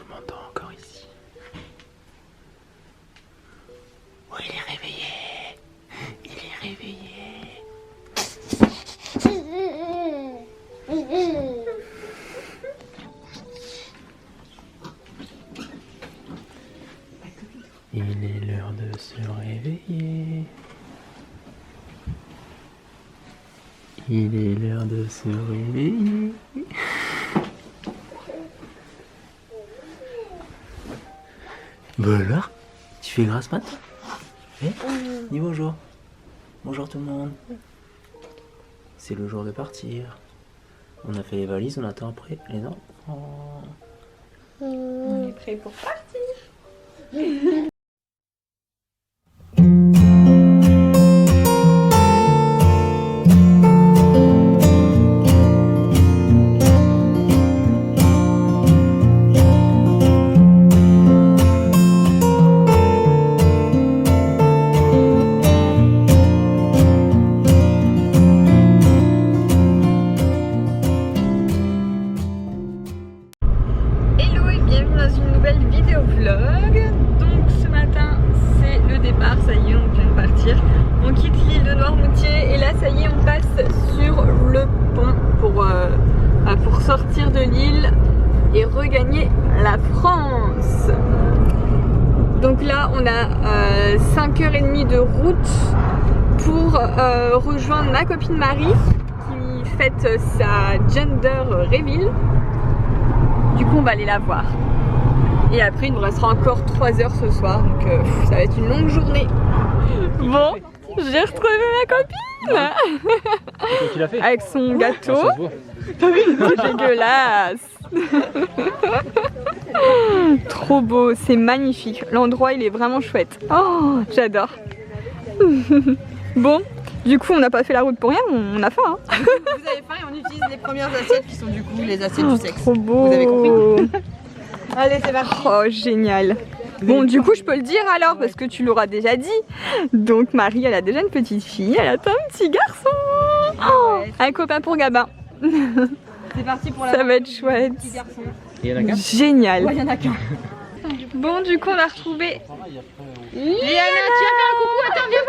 Tout le monde dort encore ici. Oh, il est réveillé. Il est réveillé. Il est l'heure de se réveiller. Il est l'heure de se réveiller. Voilà. Tu fais grâce matin? Dis bonjour. Bonjour tout le monde. C'est le jour de partir. On a fait les valises, on attend après les enfants. On est prêt pour partir. Pour sortir de l'île et regagner la France. Donc là on a 5h30 de route pour rejoindre ma copine Marie qui fête sa gender reveal. Du coup on va aller la voir. Et après il nous restera encore 3 heures ce soir, donc ça va être une longue journée. Bon, j'ai retrouvé ma copine. Tu l'as fait? Avec son gâteau. Dégueulasse. Trop beau, c'est magnifique. L'endroit il est vraiment chouette. Oh, j'adore. Bon, du coup on n'a pas fait la route pour rien, on a faim. Hein. Vous avez faim et on utilise les premières assiettes qui sont du coup les assiettes du sexe. Trop beau. Vous avez compris? Allez, c'est parti. Oh, génial. Bon, du coup, je peux le dire alors, parce que tu l'auras déjà dit. Donc, Marie, elle a déjà une petite fille, elle a un petit garçon. Oh, un copain pour Gabin. C'est parti pour la. Ça va être chouette. Petit garçon. Il y en a qu'un? Génial. Ouais, il y en a qu'un. Bon, du coup, on a retrouvé Liana, tu vas faire un coucou, attends, viens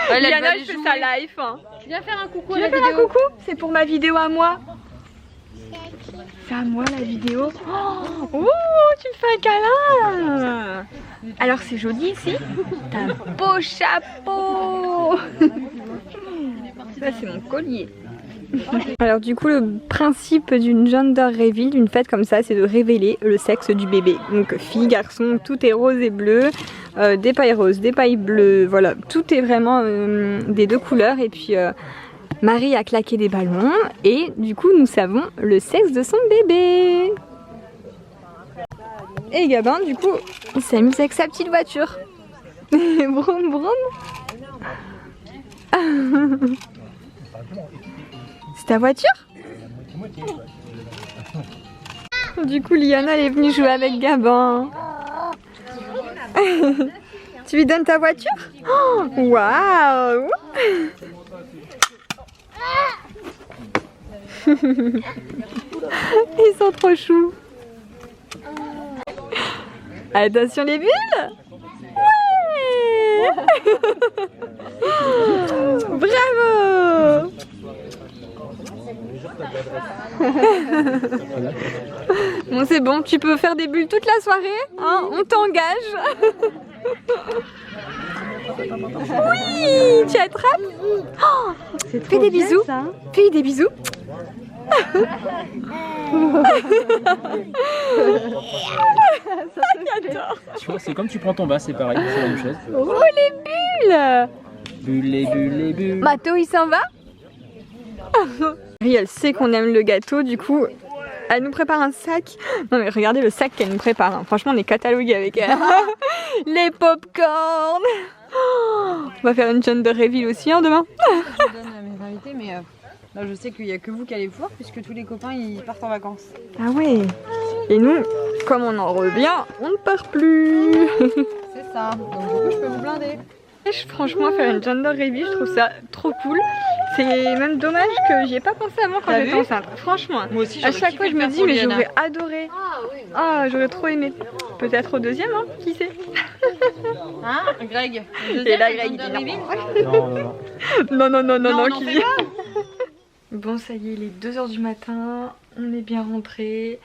voir. Liana, je fais sa live. Hein. Viens faire un coucou à Tu la veux faire un vidéo. coucou? C'est pour ma vidéo à moi. C'est à moi la vidéo. Oh, tu me fais un câlin. Alors c'est joli ici. T'as un beau chapeau. Ça c'est mon collier. Alors du coup le principe d'une gender reveal, d'une fête comme ça, c'est de révéler le sexe du bébé. Donc fille, garçon, tout est rose et bleu, des pailles roses, des pailles bleues, voilà, tout est vraiment des deux couleurs. Et puis Marie a claqué des ballons et du coup nous savons le sexe de son bébé. Et Gabin du coup il s'amuse avec sa petite voiture. Broum broum. C'est ta voiture? Du coup Liana elle est venue jouer avec Gabin. Tu lui donnes ta voiture? Waouh. Ils sont trop choux. Attention les bulles. Ouais. Bravo. Bon c'est bon, tu peux faire des bulles toute la soirée, hein, on t'engage. Oui, tu attrapes. Oh, fais des bisous. Fais des bisous. J'adore. Tu vois, c'est comme tu prends ton bas, c'est pareil, c'est la même chose. Oh les bulles. Bulles, les bulles, les bulles. Mato il s'en va. Marie elle sait qu'on aime le gâteau, du coup elle nous prépare un sac. Non mais regardez le sac qu'elle nous prépare, hein. Franchement on est catalogués avec elle. Les pop-corn. On va faire une gender reveal aussi hein, demain. Je donne à mes invités, mais là je sais qu'il n'y a que vous qui allez pouvoir puisque tous les copains ils partent en vacances. Ah ouais. Et nous, comme on en revient, on ne part plus. C'est ça, donc du coup je peux vous blinder. Franchement, faire une gender reveal, je trouve ça trop cool. C'est même dommage que j'y ai pas pensé avant quand j'étais enceinte. Franchement, Moi aussi, à chaque fois je me dis mais j'aurais adoré. Ah oui. Ah, j'aurais trop aimé. Peut-être au deuxième, hein, qui sait. Hein, Greg? Et là, Greg, il dit non. Non, qui dit. Bon, ça y est, il est 2 h du matin. On est bien rentré.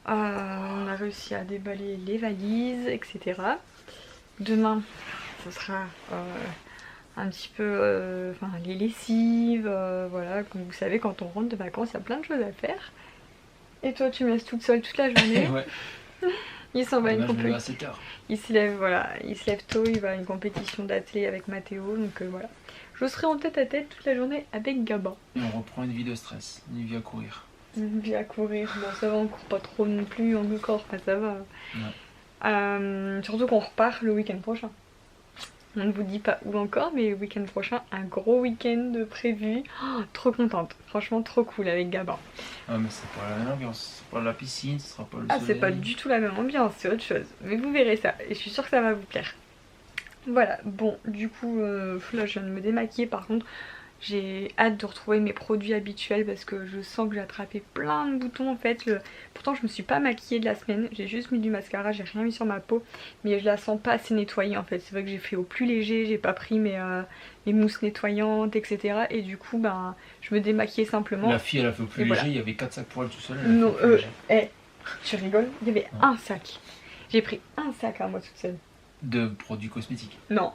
On a réussi à déballer les valises, etc. Demain, ce sera un petit peu les lessives. Voilà, comme vous savez, quand on rentre de vacances, il y a plein de choses à faire. Et toi, tu me laisses toute seule toute la journée. Ouais. Il s'en va à une compétition. À 7 heures. Il se lève, voilà, il se lève tôt, il va à une compétition d'athlé avec Mathéo, donc voilà. Je serai en tête à tête toute la journée avec Gabin. Et on reprend une vie de stress, une vie à courir. Une vie à courir, bon ça va, on court pas trop non plus encore, enfin ça va. Ouais. Surtout qu'on repart le week-end prochain. On ne vous dit pas où encore, mais le week-end prochain, un gros week-end prévu. Oh, trop contente, franchement trop cool avec Gabin. Ah mais c'est pas la même ambiance, c'est pas la piscine, ce sera pas le soleil. C'est pas du tout la même ambiance, c'est autre chose. Mais vous verrez ça, et je suis sûre que ça va vous plaire. Voilà, bon, du coup, là je viens de me démaquiller. Par contre, j'ai hâte de retrouver mes produits habituels parce que je sens que j'ai attrapé plein de boutons en fait. Pourtant, je me suis pas maquillée de la semaine, j'ai juste mis du mascara, j'ai rien mis sur ma peau, mais je la sens pas assez nettoyée en fait. C'est vrai que j'ai fait au plus léger, j'ai pas pris mes mousses nettoyantes, etc. Et du coup, ben, je me démaquillais simplement. La fille, elle a fait au plus léger, il y avait 4 sacs pour elle tout seul. Non, tu rigoles, il y avait un sac. J'ai pris un sac à moi toute seule. De produits cosmétiques? Non.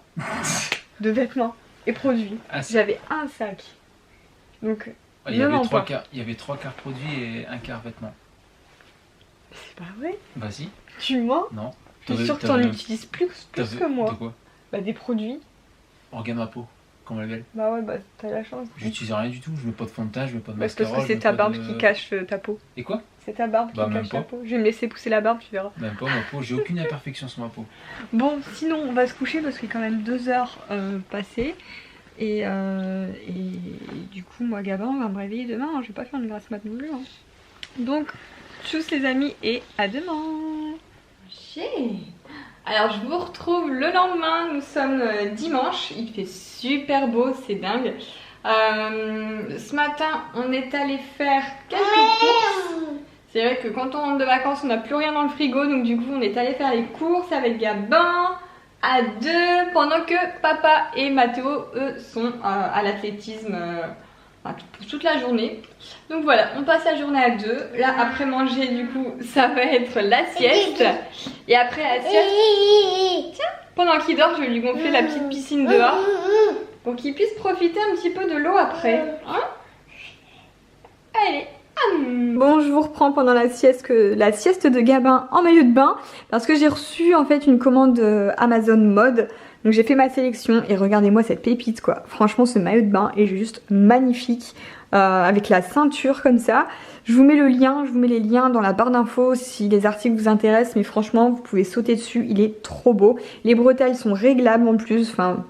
De vêtements et produits. J'avais un sac. Donc, il y avait 3 quarts produits et 1 quart vêtements. C'est pas vrai. Vas-y. Tu mens? Non. Je suis sûre que t'en utilises plus que moi. De quoi? Bah des produits. Organe ma peau, comme elle est belle. Bah ouais, bah t'as la chance. J'utilise rien du tout, je mets pas de fond de teint, je mets pas de mascara. mascara. Parce que c'est ta barbe qui cache ta peau. Et quoi? C'est ta barbe qui cache ta peau. Je vais me laisser pousser la barbe, tu verras. Même pas ma peau, j'ai aucune imperfection sur ma peau. Bon, sinon on va se coucher parce qu'il est quand même 2 heures passées. Et du coup, moi, Gabin, on va me réveiller demain. Hein. Je vais pas faire une grasse mat non plus. Hein. Donc, tchuss les amis et à demain. Alors, je vous retrouve le lendemain. Nous sommes dimanche. Il fait super beau, c'est dingue. Ce matin, on est allé faire quelques courses. C'est vrai que quand on rentre de vacances, on n'a plus rien dans le frigo. Donc, du coup, on est allé faire les courses avec Gabin. À 2 pendant que papa et Mathéo eux sont à l'athlétisme toute la journée. Donc voilà, on passe la journée à 2. Là après manger du coup ça va être la sieste. Et après la sieste, tiens, pendant qu'il dort je vais lui gonfler la petite piscine dehors pour qu'il puisse profiter un petit peu de l'eau après, hein. Allez. Bon, je vous reprends pendant la sieste de Gabin en maillot de bain parce que j'ai reçu en fait une commande Amazon Mode. Donc j'ai fait ma sélection et regardez-moi cette pépite quoi. Franchement ce maillot de bain est juste magnifique avec la ceinture comme ça. Je vous mets le lien, je vous mets les liens dans la barre d'infos si les articles vous intéressent, mais franchement vous pouvez sauter dessus, il est trop beau. Les bretelles sont réglables en plus, enfin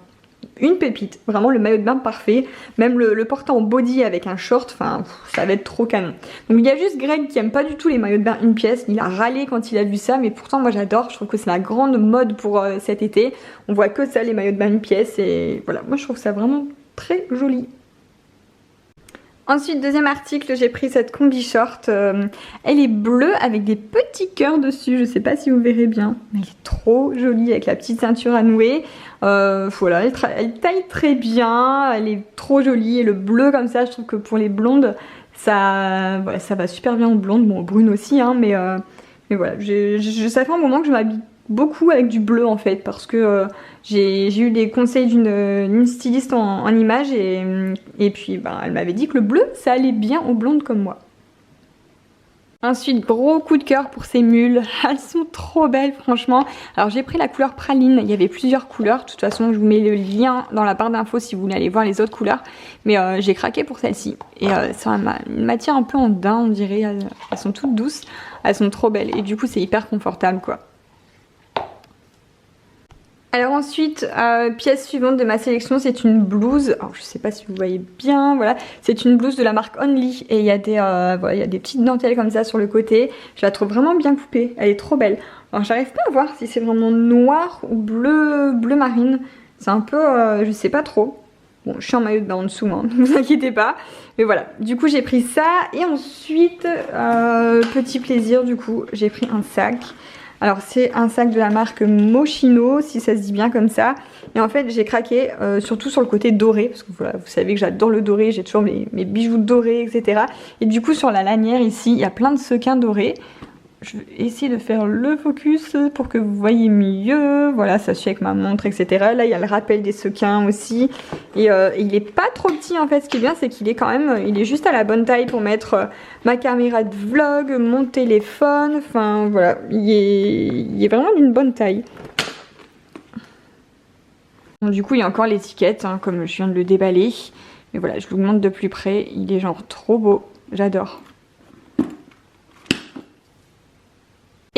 une pépite, vraiment le maillot de bain parfait. Même le porter en body avec un short, enfin ça va être trop canon. Donc il y a juste Greg qui aime pas du tout les maillots de bain une pièce, il a râlé quand il a vu ça, mais pourtant moi j'adore, je trouve que c'est la grande mode pour cet été. On voit que ça, les maillots de bain une pièce, et voilà, moi je trouve ça vraiment très joli. Ensuite, deuxième article, j'ai pris cette combi short. Elle est bleue avec des petits cœurs dessus. Je sais pas si vous verrez bien. Mais elle est trop jolie avec la petite ceinture à nouer. Voilà, elle taille très bien. Elle est trop jolie. Et le bleu comme ça, je trouve que pour les blondes, ça va super bien aux blondes. Bon, aux brunes aussi, hein, mais voilà. Ça fait un moment que je m'habille beaucoup avec du bleu en fait, parce que j'ai eu des conseils d'une styliste en image et puis elle m'avait dit que le bleu ça allait bien aux blondes comme moi. Ensuite, gros coup de cœur pour ces mules, elles sont trop belles franchement. Alors j'ai pris la couleur praline, il y avait plusieurs couleurs, de toute façon je vous mets le lien dans la barre d'infos si vous voulez aller voir les autres couleurs. Mais j'ai craqué pour celle-ci et c'est une matière un peu en daim on dirait, elles sont toutes douces, elles sont trop belles et du coup c'est hyper confortable quoi. Alors ensuite, pièce suivante de ma sélection, c'est une blouse. Alors je sais pas si vous voyez bien, voilà. C'est une blouse de la marque Only et il y a des petites dentelles comme ça sur le côté. Je la trouve vraiment bien coupée, elle est trop belle. Alors j'arrive pas à voir si c'est vraiment noir ou bleu marine. C'est un peu, je sais pas trop. Bon, je suis en maillot de bain en dessous, hein, ne vous inquiétez pas. Mais voilà, du coup j'ai pris ça. Et ensuite, petit plaisir, du coup, j'ai pris un sac. Alors c'est un sac de la marque Moschino, si ça se dit bien comme ça. Et en fait j'ai craqué surtout sur le côté doré, parce que voilà, vous savez que j'adore le doré, j'ai toujours mes bijoux dorés, etc. Et du coup sur la lanière ici, il y a plein de sequins dorés. Je vais essayer de faire le focus pour que vous voyez mieux. Voilà, ça suit avec ma montre, etc. Là, il y a le rappel des sequins aussi. Et il est pas trop petit en fait. Ce qui est bien, c'est qu'il est quand même, il est juste à la bonne taille pour mettre ma caméra de vlog, mon téléphone. Enfin, voilà, il est vraiment d'une bonne taille. Bon, du coup, il y a encore l'étiquette, hein, comme je viens de le déballer. Mais voilà, je vous le montre de plus près. Il est genre trop beau. J'adore.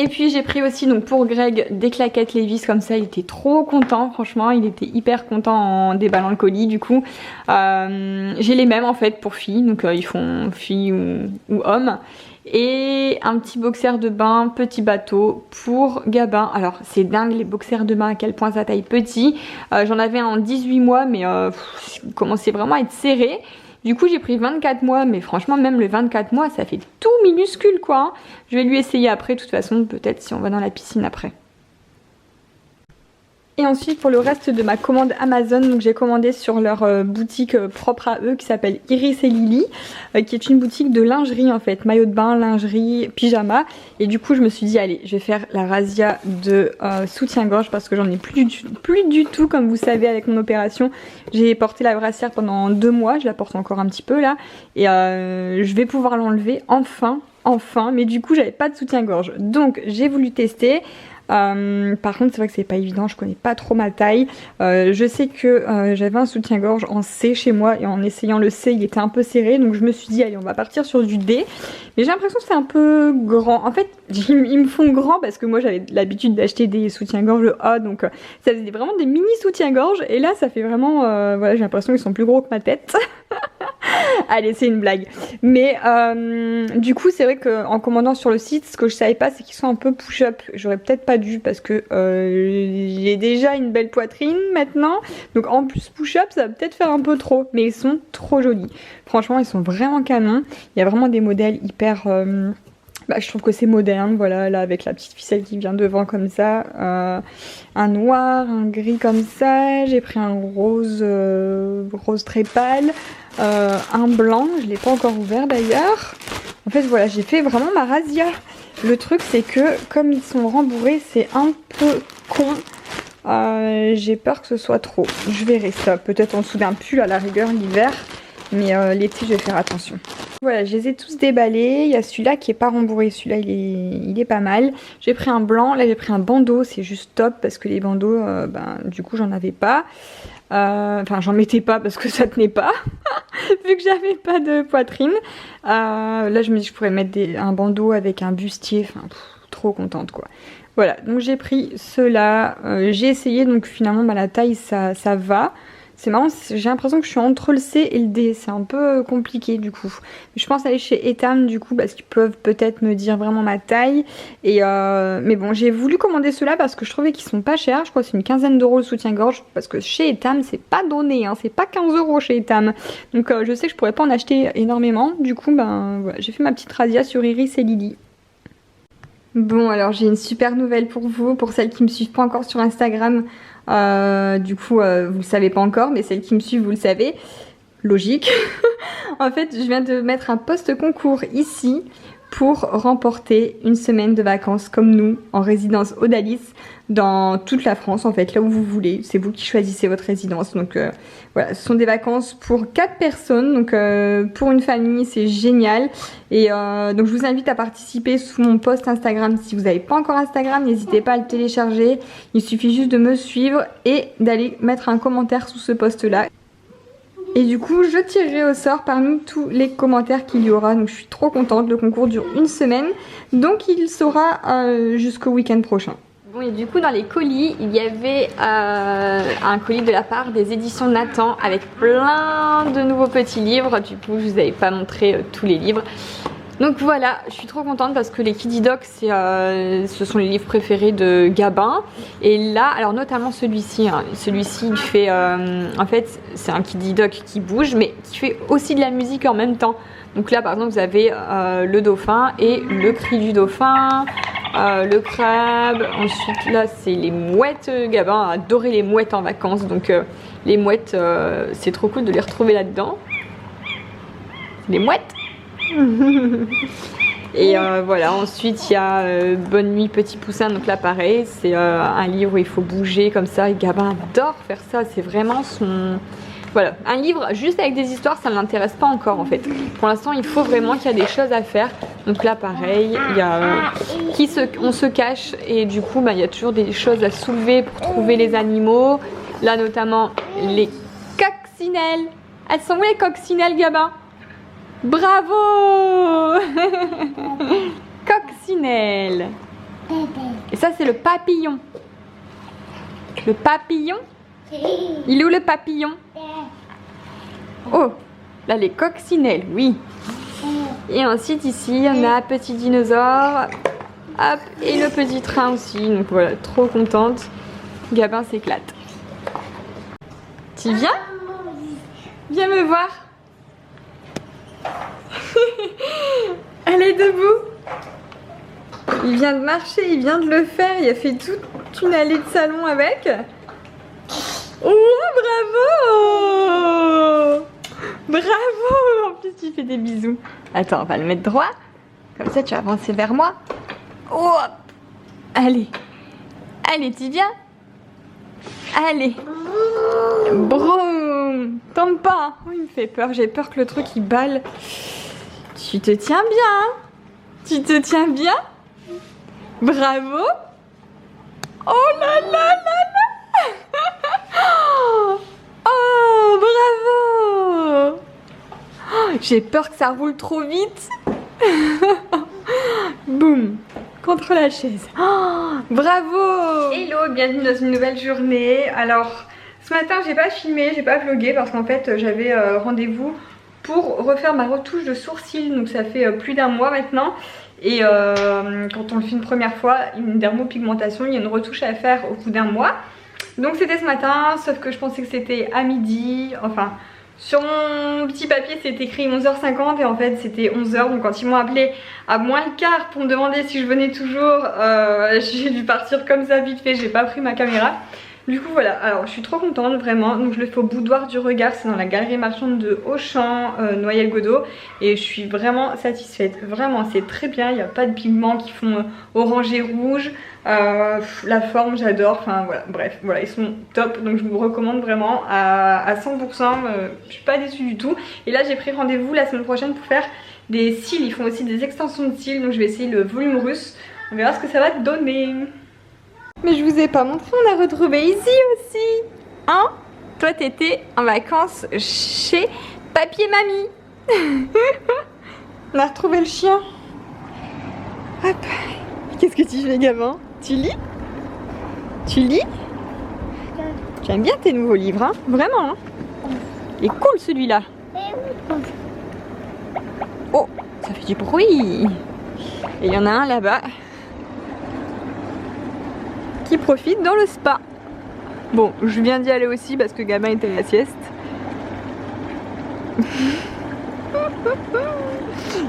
Et puis j'ai pris aussi donc pour Greg des claquettes Levi's comme ça, il était trop content, franchement il était hyper content en déballant le colis du coup. J'ai les mêmes en fait pour filles, donc ils font filles ou hommes. Et un petit boxer de bain, petit bateau pour Gabin. Alors c'est dingue les boxers de bain à quel point ça taille petit. J'en avais un en 18 mois mais il commençait vraiment à être serré. Du coup j'ai pris 24 mois, mais franchement même le 24 mois ça fait tout minuscule quoi. Je vais lui essayer après de toute façon, peut-être si on va dans la piscine après. Et ensuite pour le reste de ma commande Amazon, donc j'ai commandé sur leur boutique propre à eux qui s'appelle Iris et Lily, qui est une boutique de lingerie en fait, maillot de bain, lingerie, pyjama. Et du coup je me suis dit allez je vais faire la razzia de soutien-gorge parce que j'en ai plus du tout comme vous savez avec mon opération. J'ai porté la brassière pendant 2 mois, je la porte encore un petit peu là. Et je vais pouvoir l'enlever enfin, mais du coup j'avais pas de soutien-gorge. Donc j'ai voulu tester. Par contre c'est vrai que c'est pas évident, je connais pas trop ma taille. Je sais que j'avais un soutien-gorge en C chez moi et en essayant le C il était un peu serré, donc je me suis dit allez on va partir sur du D. Mais j'ai l'impression que c'est un peu grand. En fait ils me font grand parce que moi j'avais l'habitude d'acheter des soutiens-gorge A, donc ça faisait vraiment des mini soutiens-gorge et là ça fait vraiment voilà, j'ai l'impression qu'ils sont plus gros que ma tête. Allez c'est une blague. Mais du coup c'est vrai qu'en commandant sur le site, ce que je savais pas c'est qu'ils sont un peu push-up. J'aurais peut-être pas dû parce que j'ai déjà une belle poitrine maintenant, donc en plus push-up ça va peut-être faire un peu trop, mais ils sont trop jolis. Franchement ils sont vraiment canons. Il y a vraiment des modèles hyper je trouve que c'est moderne, voilà, là avec la petite ficelle qui vient devant comme ça, un noir, un gris comme ça, j'ai pris un rose très pâle, un blanc, je l'ai pas encore ouvert d'ailleurs. En fait voilà, j'ai fait vraiment ma razzia. Le truc c'est que comme ils sont rembourrés, c'est un peu con. J'ai peur que ce soit trop. Je verrai ça, peut-être en dessous d'un pull à la rigueur l'hiver. Mais l'été je vais faire attention. Voilà, je les ai tous déballés. Il y a celui-là qui est pas rembourré, celui-là il est pas mal. J'ai pris un blanc, là j'ai pris un bandeau, c'est juste top parce que les bandeaux, du coup j'en avais pas. Enfin j'en mettais pas parce que ça tenait pas, vu que j'avais pas de poitrine. Là je me dis que je pourrais mettre un bandeau avec un bustier, enfin trop contente quoi. Voilà, donc j'ai pris ceux-là, j'ai essayé, donc finalement la taille ça va. C'est marrant, j'ai l'impression que je suis entre le C et le D, c'est un peu compliqué du coup. Je pense aller chez Etam du coup parce qu'ils peuvent peut-être me dire vraiment ma taille. Et mais bon, j'ai voulu commander ceux-là parce que je trouvais qu'ils sont pas chers. Je crois que c'est une quinzaine d'euros le soutien-gorge parce que chez Etam c'est pas donné, hein, c'est pas 15 € chez Etam. Donc je sais que je pourrais pas en acheter énormément. Du coup, voilà, j'ai fait ma petite razzia sur Iris et Lily. Bon alors j'ai une super nouvelle pour vous, pour celles qui me suivent pas encore sur Instagram. Du coup vous le savez pas encore, mais celles qui me suivent vous le savez, logique. En fait je viens de mettre un post concours ici pour remporter une semaine de vacances comme nous en résidence Odalis dans toute la France en fait, là où vous voulez, c'est vous qui choisissez votre résidence. Donc voilà, ce sont des vacances pour 4 personnes, donc pour une famille c'est génial. Et donc je vous invite à participer sous mon post Instagram. Si vous n'avez pas encore Instagram, n'hésitez pas à le télécharger, il suffit juste de me suivre et d'aller mettre un commentaire sous ce post là. Et du coup je tirerai au sort parmi tous les commentaires qu'il y aura. Donc je suis trop contente, le concours dure une semaine, donc il sera jusqu'au week-end prochain. Bon et du coup dans les colis il y avait un colis de la part des éditions Nathan avec plein de nouveaux petits livres. Du coup je vous avais pas montré tous les livres. Donc voilà, je suis trop contente parce que les Kiddy Docs, ce sont les livres préférés de Gabin. Et là, alors notamment celui-ci, hein, celui-ci il fait, en fait c'est un Kiddy Doc qui bouge mais qui fait aussi de la musique en même temps. Donc là par exemple vous avez le dauphin et le cri du dauphin, le crabe, ensuite là c'est les mouettes. Gabin a adoré les mouettes en vacances, donc les mouettes c'est trop cool de les retrouver là-dedans. Les mouettes. Et voilà, ensuite il y a Bonne nuit petit poussin, donc là pareil c'est un livre où il faut bouger comme ça et Gabin adore faire ça, c'est vraiment son... Voilà, un livre juste avec des histoires ça ne l'intéresse pas encore en fait. Pour l'instant il faut vraiment qu'il y a des choses à faire, donc là pareil il y a on se cache et du coup bah, il y a toujours des choses à soulever pour trouver les animaux. Là notamment les coccinelles, elles sont où les coccinelles Gabin? Bravo. Coccinelle. Et ça c'est le papillon. Le papillon. Il est où le papillon? Oh, là les coccinelles, oui. Et ensuite ici on a petit dinosaure. Hop, et le petit train aussi. Donc voilà, trop contente. Gabin s'éclate. Tu viens? Viens me voir. Elle est debout. Il vient de marcher, il vient de le faire. Il a fait toute une allée de salon avec. Oh, bravo! Bravo! En plus, tu fais des bisous. Attends, on va le mettre droit. Comme ça, tu vas avancer vers moi. Oh! Allez. Allez, tu viens? Allez. Broum. Tombe pas. Oh, il me fait peur. J'ai peur que le truc, il balle. Tu te tiens bien, hein? Tu te tiens bien? Bravo! Oh là là là là! Oh, bravo! Oh, j'ai peur que ça roule trop vite. Boum! Contre la chaise. Oh, bravo! Hello, bienvenue dans une nouvelle journée. Alors, ce matin, j'ai pas filmé, j'ai pas vlogué parce qu'en fait, j'avais rendez-vous pour refaire ma retouche de sourcils. Donc ça fait plus d'1 mois maintenant. Et quand on le fait une première fois, une dermopigmentation, il y a une retouche à faire au bout d'1 mois. Donc c'était ce matin, sauf que je pensais que c'était à midi. Enfin, sur mon petit papier c'était écrit 11h50 et en fait c'était 11h. Donc quand ils m'ont appelé à moins le quart pour me demander si je venais toujours, j'ai dû partir comme ça vite fait, j'ai pas pris ma caméra. Du coup voilà, alors je suis trop contente vraiment. Donc je le fais au Boudoir du Regard, c'est dans la galerie marchande de Auchan, Noyelles-Godault. Et je suis vraiment satisfaite, vraiment c'est très bien, il n'y a pas de pigments qui font orange et rouge. La forme j'adore, enfin voilà, bref, voilà, ils sont top. Donc je vous recommande vraiment à 100%, je suis pas déçue du tout. Et là j'ai pris rendez-vous la semaine prochaine pour faire des cils, ils font aussi des extensions de cils. Donc je vais essayer le volume russe, on verra ce que ça va donner. Mais je vous ai pas montré, on a retrouvé Izzy aussi. Hein? Toi t'étais en vacances chez Papy et Mamie. On a retrouvé le chien. Hop. Qu'est-ce que tu fais Gabin? Tu lis? Tu lis? Tu aimes bien tes nouveaux livres, hein? Vraiment, hein? Il est cool celui-là. Oh, ça fait du bruit. Et il y en a un là-bas qui profite dans le spa. Bon, je viens d'y aller aussi parce que Gabin était à la sieste.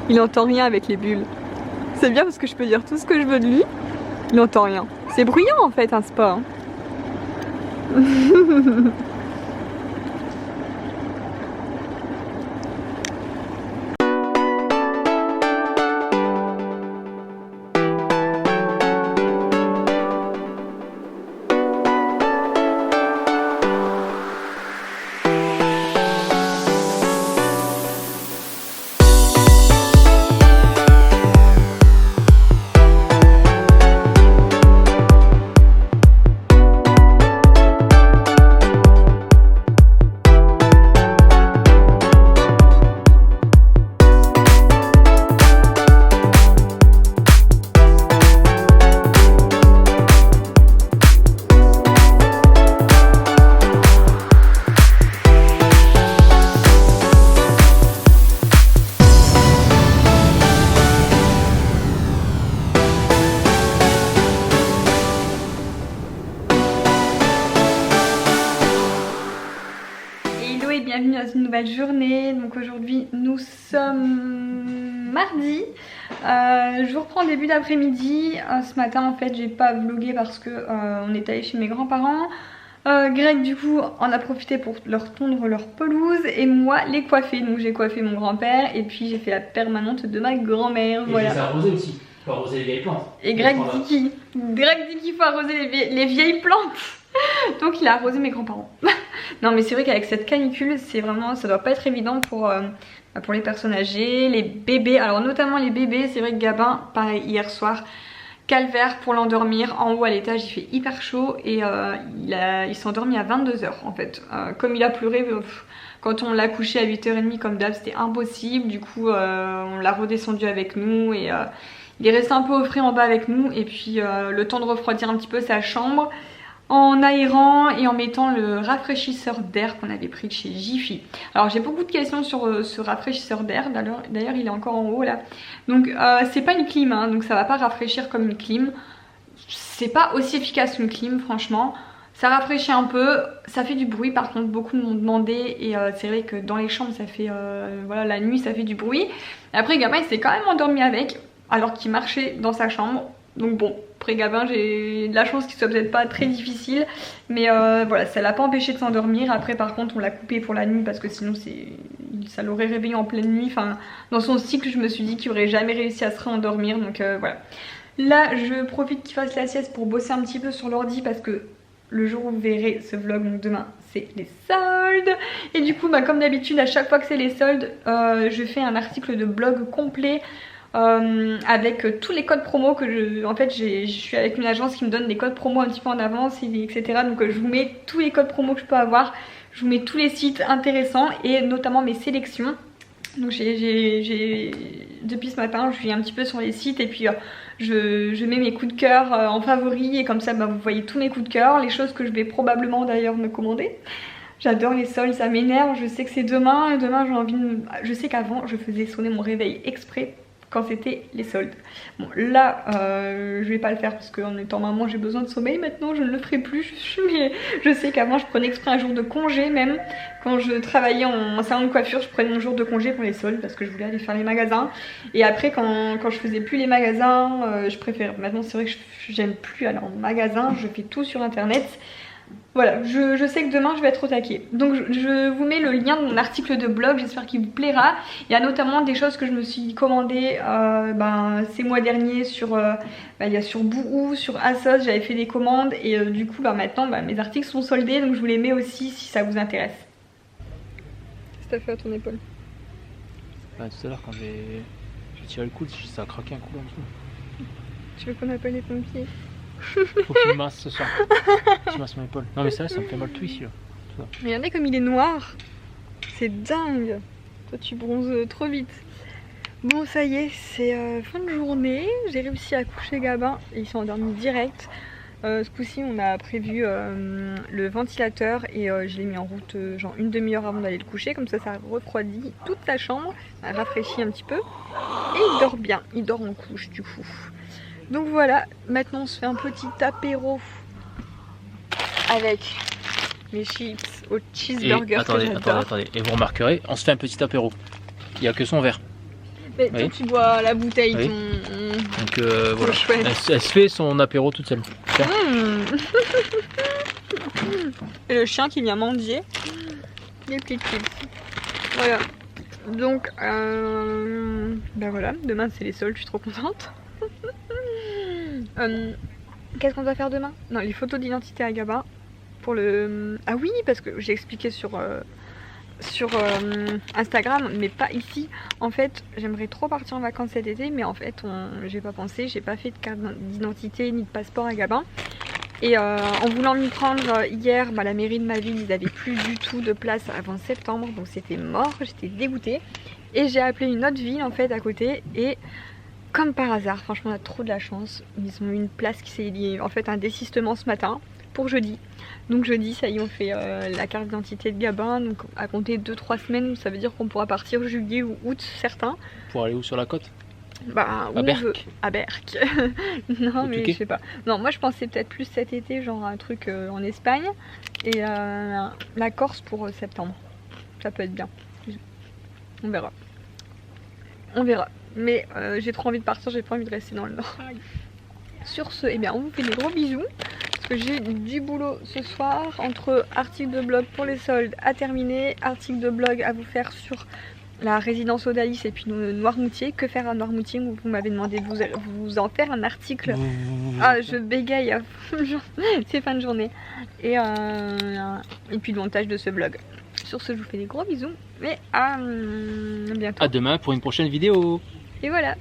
Il entend rien avec les bulles. C'est bien parce que je peux dire tout ce que je veux de lui. Il entend rien. C'est bruyant en fait un spa. Hein. dans une nouvelle journée. Donc aujourd'hui nous sommes mardi, je vous reprends début d'après-midi. Ce matin en fait j'ai pas vlogué parce que on est allé chez mes grands-parents. Greg du coup en a profité pour leur tondre leur pelouse et moi les coiffer. Donc j'ai coiffé mon grand-père et puis j'ai fait la permanente de ma grand-mère. Et voilà. j'ai arrosé aussi, faut arroser les vieilles plantes. Et Greg dit qu'il faut arroser les vieilles plantes. Donc il a arrosé mes grands-parents. Non mais c'est vrai qu'avec cette canicule c'est vraiment, ça doit pas être évident pour les personnes âgées, les bébés. Alors notamment les bébés, c'est vrai que Gabin, pareil hier soir, calvaire pour l'endormir. En haut à l'étage il fait hyper chaud et il s'est endormi à 22 h en fait. Comme il a pleuré, quand on l'a couché à 8 h 30 comme d'hab c'était impossible. Du coup on l'a redescendu avec nous et il est resté un peu au frais en bas avec nous. Et puis le temps de refroidir un petit peu sa chambre en aérant et en mettant le rafraîchisseur d'air qu'on avait pris de chez Jiffy. Alors j'ai beaucoup de questions sur ce rafraîchisseur d'air, d'ailleurs il est encore en haut là. Donc c'est pas une clim, hein, donc ça va pas rafraîchir comme une clim. C'est pas aussi efficace qu'une clim franchement. Ça rafraîchit un peu, ça fait du bruit par contre, beaucoup m'ont demandé et c'est vrai que dans les chambres ça fait, voilà la nuit ça fait du bruit. Après Gabin il s'est quand même endormi avec alors qu'il marchait dans sa chambre. Donc bon, après Gabin j'ai de la chance qu'il soit peut-être pas très difficile. Mais voilà, ça l'a pas empêché de s'endormir. Après par contre on l'a coupé pour la nuit parce que sinon ça l'aurait réveillé en pleine nuit. Enfin dans son cycle je me suis dit qu'il aurait jamais réussi à se réendormir. Donc voilà. Là je profite qu'il fasse la sieste pour bosser un petit peu sur l'ordi parce que le jour où vous verrez ce vlog, donc demain, c'est les soldes. Et du coup bah, comme d'habitude à chaque fois que c'est les soldes, je fais un article de blog complet. Avec tous les codes promo que en fait je suis avec une agence qui me donne des codes promo un petit peu en avance etc. Donc je vous mets tous les codes promo que je peux avoir, je vous mets tous les sites intéressants et notamment mes sélections. Donc depuis ce matin je suis un petit peu sur les sites et puis je mets mes coups de cœur en favoris et comme ça bah, vous voyez tous mes coups de cœur, les choses que je vais probablement d'ailleurs me commander. J'adore les soldes, ça m'énerve, je sais que c'est demain et demain j'ai envie de... Je sais qu'avant je faisais sonner mon réveil exprès quand c'était les soldes. Bon là je vais pas le faire parce qu'en étant maman j'ai besoin de sommeil maintenant, je ne le ferai plus. Mais je sais qu'avant je prenais exprès un jour de congé même. Quand je travaillais en salon de coiffure je prenais mon jour de congé pour les soldes parce que je voulais aller faire les magasins. Et après quand je faisais plus les magasins, je préfère. Maintenant c'est vrai que j'aime plus aller en magasin, je fais tout sur internet. Voilà, je sais que demain je vais être au taquet. Donc je vous mets le lien de mon article de blog, j'espère qu'il vous plaira. Il y a notamment des choses que je me suis commandées ces mois derniers sur, il y a sur Boohoo, sur ASOS, j'avais fait des commandes et du coup maintenant mes articles sont soldés donc je vous les mets aussi si ça vous intéresse. Qu'est-ce que t'as fait à ton épaule? Bah, tout à l'heure quand j'ai tiré le coude, ça a craqué un coup en dessous. Tu veux qu'on appelle les pompiers? Faut qu'il me masse ce soir. Je masse mon épaule. Non mais ça me fait mal tout ici là. Tout ça. Regardez comme il est noir. C'est dingue. Toi tu bronzes trop vite. Bon ça y est, c'est fin de journée. J'ai réussi à coucher Gabin et il s'est endormi direct. Ce coup-ci on a prévu le ventilateur et je l'ai mis en route genre une demi-heure avant d'aller le coucher. Comme ça refroidit toute la chambre, ça rafraîchit un petit peu. Et il dort bien, il dort en couche du coup. Donc voilà, maintenant on se fait un petit apéro avec mes chips au cheeseburger. Attendez, et vous remarquerez, on se fait un petit apéro. Il n'y a que son verre. Mais toi tu bois la bouteille, oui. Donc voilà, elle se fait son apéro toute seule. Et le chien qui vient mendier les petites chips. Voilà, donc voilà, demain c'est les soldes, je suis trop contente. Qu'est-ce qu'on doit faire demain? Non, les photos d'identité à Gabin pour le... Ah oui, parce que j'ai expliqué sur Instagram, mais pas ici. En fait, j'aimerais trop partir en vacances cet été, mais en fait, j'ai pas pensé, j'ai pas fait de carte d'identité ni de passeport à Gabin. Et en voulant m'y prendre hier, la mairie de ma ville, ils avaient plus du tout de place avant septembre, donc c'était mort, j'étais dégoûtée. Et j'ai appelé une autre ville en fait à côté et... Comme par hasard, franchement on a trop de la chance, ils ont eu une place qui s'est liée, en fait un désistement ce matin pour jeudi. Donc jeudi ça y est on fait la carte d'identité de Gabin, donc à compter 2-3 semaines ça veut dire qu'on pourra partir juillet ou août certains. Pour aller où sur la côte? Bah à Berck. À Berck. Non mais je sais pas. Non moi je pensais peut-être plus cet été genre un truc en Espagne et la Corse pour septembre. Ça peut être bien. On verra. On verra. Mais j'ai trop envie de partir, j'ai pas envie de rester dans le nord. Sur ce, eh bien, on vous fait des gros bisous. Parce que j'ai du boulot ce soir. Entre article de blog pour les soldes à terminer, article de blog à vous faire sur la résidence Odalis et puis Noirmoutier. Que faire à Noirmoutier? Vous m'avez demandé de vous en faire un article. Ah, je bégaye. C'est fin de journée. Et puis le montage de ce blog. Sur ce, je vous fais des gros bisous. Et à bientôt. À demain pour une prochaine vidéo. Et voilà.